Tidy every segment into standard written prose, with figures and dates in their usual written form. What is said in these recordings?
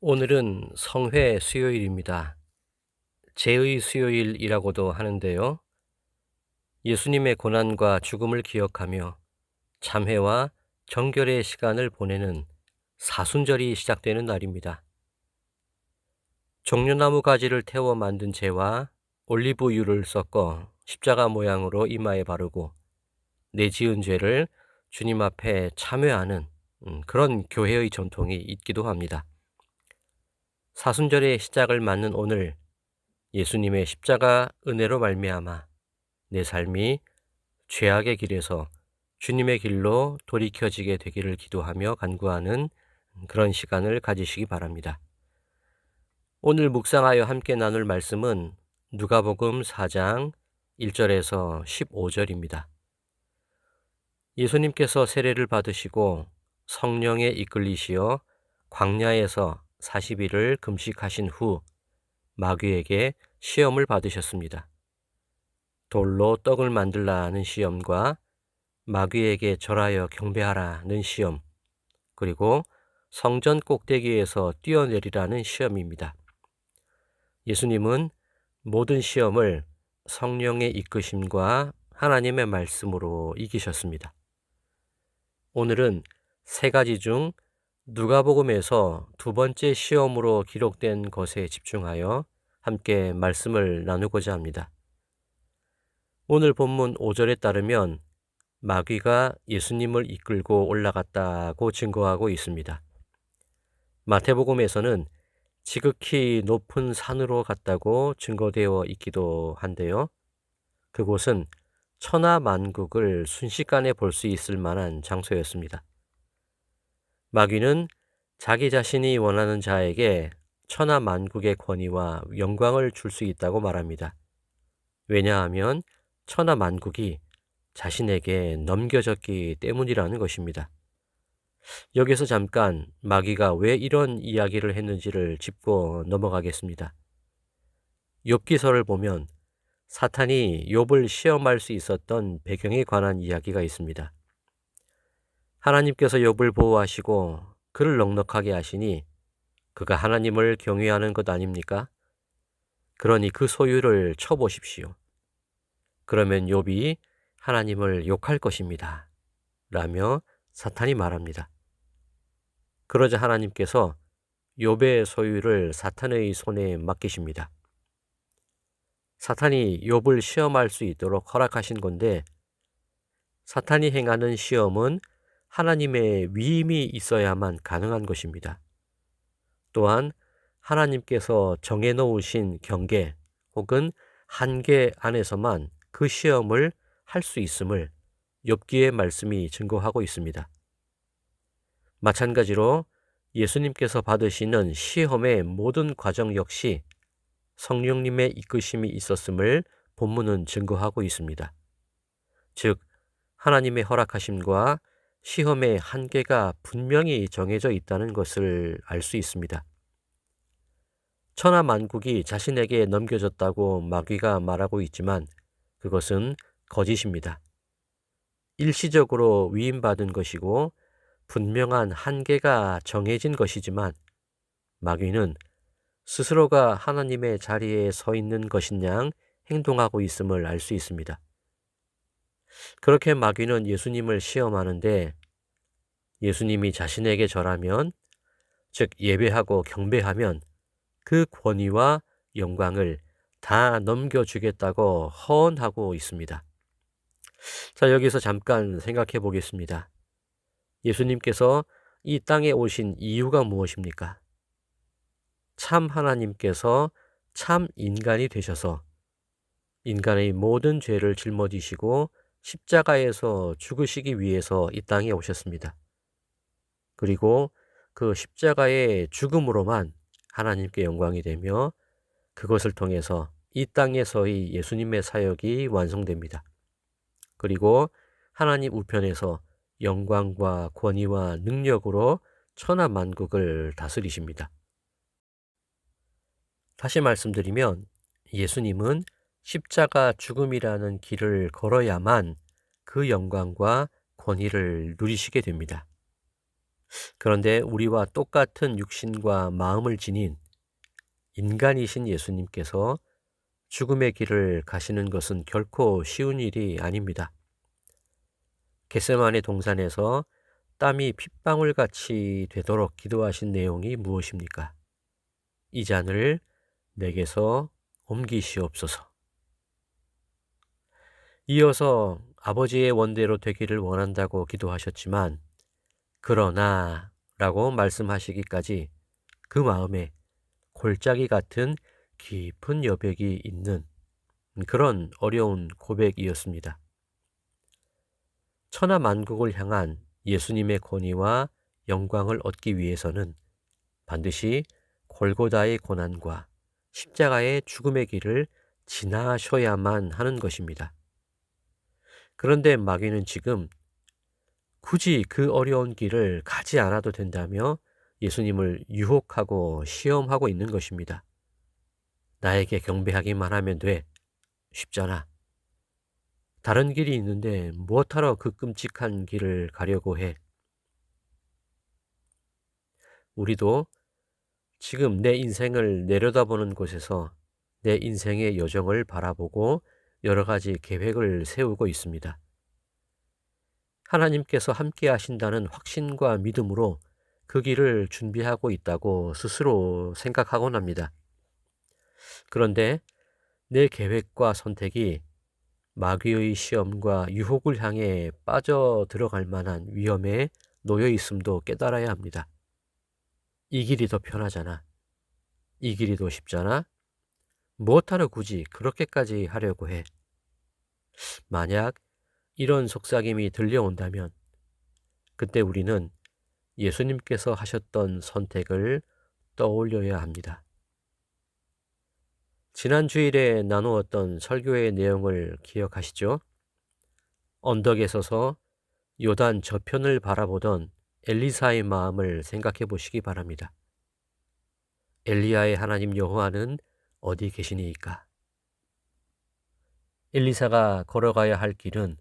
오늘은 성회 수요일입니다. 제의 수요일이라고도 하는데요. 예수님의 고난과 죽음을 기억하며 참회와 정결의 시간을 보내는 사순절이 시작되는 날입니다. 종려나무 가지를 태워 만든 재와 올리브유를 섞어 십자가 모양으로 이마에 바르고 내지은 죄를 주님 앞에 참회하는 그런 교회의 전통이 있기도 합니다. 사순절의 시작을 맞는 오늘, 예수님의 십자가 은혜로 말미암아 내 삶이 죄악의 길에서 주님의 길로 돌이켜지게 되기를 기도하며 간구하는 그런 시간을 가지시기 바랍니다. 오늘 묵상하여 함께 나눌 말씀은 누가복음 4장 1절에서 15절입니다. 예수님께서 세례를 받으시고 성령에 이끌리시어 광야에서 40일을 금식하신 후 마귀에게 시험을 받으셨습니다. 돌로 떡을 만들라는 시험과 마귀에게 절하여 경배하라는 시험, 그리고 성전 꼭대기에서 뛰어내리라는 시험입니다. 예수님은 모든 시험을 성령의 이끄심과 하나님의 말씀으로 이기셨습니다. 오늘은 세 가지 중 누가복음에서 두 번째 시험으로 기록된 것에 집중하여 함께 말씀을 나누고자 합니다. 오늘 본문 5절에 따르면 마귀가 예수님을 이끌고 올라갔다고 증거하고 있습니다. 마태복음에서는 지극히 높은 산으로 갔다고 증거되어 있기도 한데요. 그곳은 천하만국을 순식간에 볼 수 있을 만한 장소였습니다. 마귀는 자기 자신이 원하는 자에게 천하만국의 권위와 영광을 줄 수 있다고 말합니다. 왜냐하면 천하만국이 자신에게 넘겨졌기 때문이라는 것입니다. 여기서 잠깐 마귀가 왜 이런 이야기를 했는지를 짚고 넘어가겠습니다. 욥기서를 보면 사탄이 욥을 시험할 수 있었던 배경에 관한 이야기가 있습니다. 하나님께서 욥을 보호하시고 그를 넉넉하게 하시니 그가 하나님을 경외하는 것 아닙니까? 그러니 그 소유를 쳐보십시오. 그러면 욥이 하나님을 욕할 것입니다. 라며 사탄이 말합니다. 그러자 하나님께서 욥의 소유를 사탄의 손에 맡기십니다. 사탄이 욥을 시험할 수 있도록 허락하신 건데 사탄이 행하는 시험은 하나님의 위임이 있어야만 가능한 것입니다. 또한 하나님께서 정해놓으신 경계 혹은 한계 안에서만 그 시험을 할 수 있음을 욥기의 말씀이 증거하고 있습니다. 마찬가지로 예수님께서 받으시는 시험의 모든 과정 역시 성령님의 이끄심이 있었음을 본문은 증거하고 있습니다. 즉, 하나님의 허락하심과 시험의 한계가 분명히 정해져 있다는 것을 알 수 있습니다. 천하만국이 자신에게 넘겨졌다고 마귀가 말하고 있지만 그것은 거짓입니다. 일시적으로 위임받은 것이고 분명한 한계가 정해진 것이지만 마귀는 스스로가 하나님의 자리에 서 있는 것인 양 행동하고 있음을 알 수 있습니다. 그렇게 마귀는 예수님을 시험하는데 예수님이 자신에게 절하면, 즉 예배하고 경배하면 그 권위와 영광을 다 넘겨주겠다고 허언하고 있습니다. 자, 여기서 잠깐 생각해 보겠습니다. 예수님께서 이 땅에 오신 이유가 무엇입니까? 참 하나님께서 참 인간이 되셔서 인간의 모든 죄를 짊어지시고 십자가에서 죽으시기 위해서 이 땅에 오셨습니다. 그리고 그 십자가의 죽음으로만 하나님께 영광이 되며 그것을 통해서 이 땅에서의 예수님의 사역이 완성됩니다. 그리고 하나님 우편에서 영광과 권위와 능력으로 천하만국을 다스리십니다. 다시 말씀드리면 예수님은 십자가 죽음이라는 길을 걸어야만 그 영광과 권위를 누리시게 됩니다. 그런데 우리와 똑같은 육신과 마음을 지닌 인간이신 예수님께서 죽음의 길을 가시는 것은 결코 쉬운 일이 아닙니다. 겟세마네 동산에서 땀이 핏방울같이 되도록 기도하신 내용이 무엇입니까? 이 잔을 내게서 옮기시옵소서. 이어서 아버지의 원대로 되기를 원한다고 기도하셨지만 그러나 라고 말씀하시기까지 그 마음에 골짜기 같은 깊은 여백이 있는 그런 어려운 고백이었습니다. 천하 만국을 향한 예수님의 권위와 영광을 얻기 위해서는 반드시 골고다의 고난과 십자가의 죽음의 길을 지나셔야만 하는 것입니다. 그런데 마귀는 지금 굳이 그 어려운 길을 가지 않아도 된다며 예수님을 유혹하고 시험하고 있는 것입니다. 나에게 경배하기만 하면 돼. 쉽잖아. 다른 길이 있는데 무엇하러 그 끔찍한 길을 가려고 해. 우리도 지금 내 인생을 내려다보는 곳에서 내 인생의 여정을 바라보고 여러 가지 계획을 세우고 있습니다. 하나님께서 함께 하신다는 확신과 믿음으로 그 길을 준비하고 있다고 스스로 생각하곤 합니다. 그런데 내 계획과 선택이 마귀의 시험과 유혹을 향해 빠져 들어갈 만한 위험에 놓여 있음도 깨달아야 합니다. 이 길이 더 편하잖아. 이 길이 더 쉽잖아. 무엇하러 굳이 그렇게까지 하려고 해. 만약 이런 속삭임이 들려온다면 그때 우리는 예수님께서 하셨던 선택을 떠올려야 합니다. 지난 주일에 나누었던 설교의 내용을 기억하시죠? 언덕에 서서 요단 저편을 바라보던 엘리사의 마음을 생각해 보시기 바랍니다. 엘리야의 하나님 여호와는 어디 계시니이까? 엘리사가 걸어가야 할 길은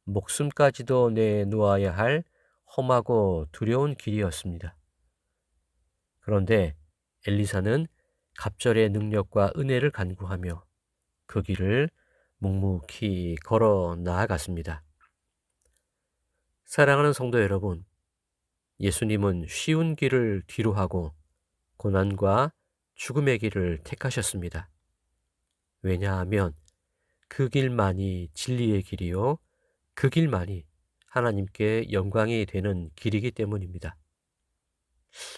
목숨까지도 내놓아야 할 험하고 두려운 길이었습니다. 그런데 엘리사는 갑절의 능력과 은혜를 간구하며 그 길을 묵묵히 걸어 나아갔습니다. 사랑하는 성도 여러분, 예수님은 쉬운 길을 뒤로하고 고난과 죽음의 길을 택하셨습니다. 왜냐하면 그 길만이 진리의 길이요, 그 길만이 하나님께 영광이 되는 길이기 때문입니다.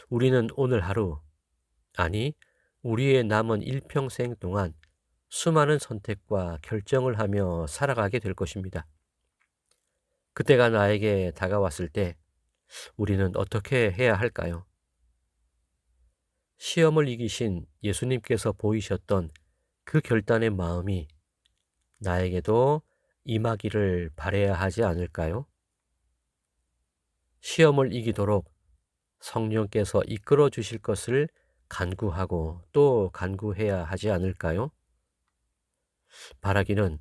우리는 오늘 하루, 아니 우리의 남은 일평생 동안 수많은 선택과 결정을 하며 살아가게 될 것입니다. 그때가 나에게 다가왔을 때 우리는 어떻게 해야 할까요? 시험을 이기신 예수님께서 보이셨던 그 결단의 마음이 나에게도 임하기를 바라야 하지 않을까요? 시험을 이기도록 성령께서 이끌어 주실 것을 간구하고 또 간구해야 하지 않을까요? 바라기는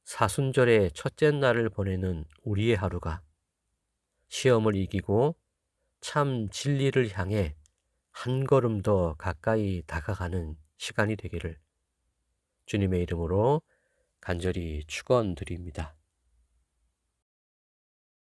사순절의 첫째 날을 보내는 우리의 하루가 시험을 이기고 참 진리를 향해 한 걸음 더 가까이 다가가는 시간이 되기를 주님의 이름으로 간절히 축원드립니다.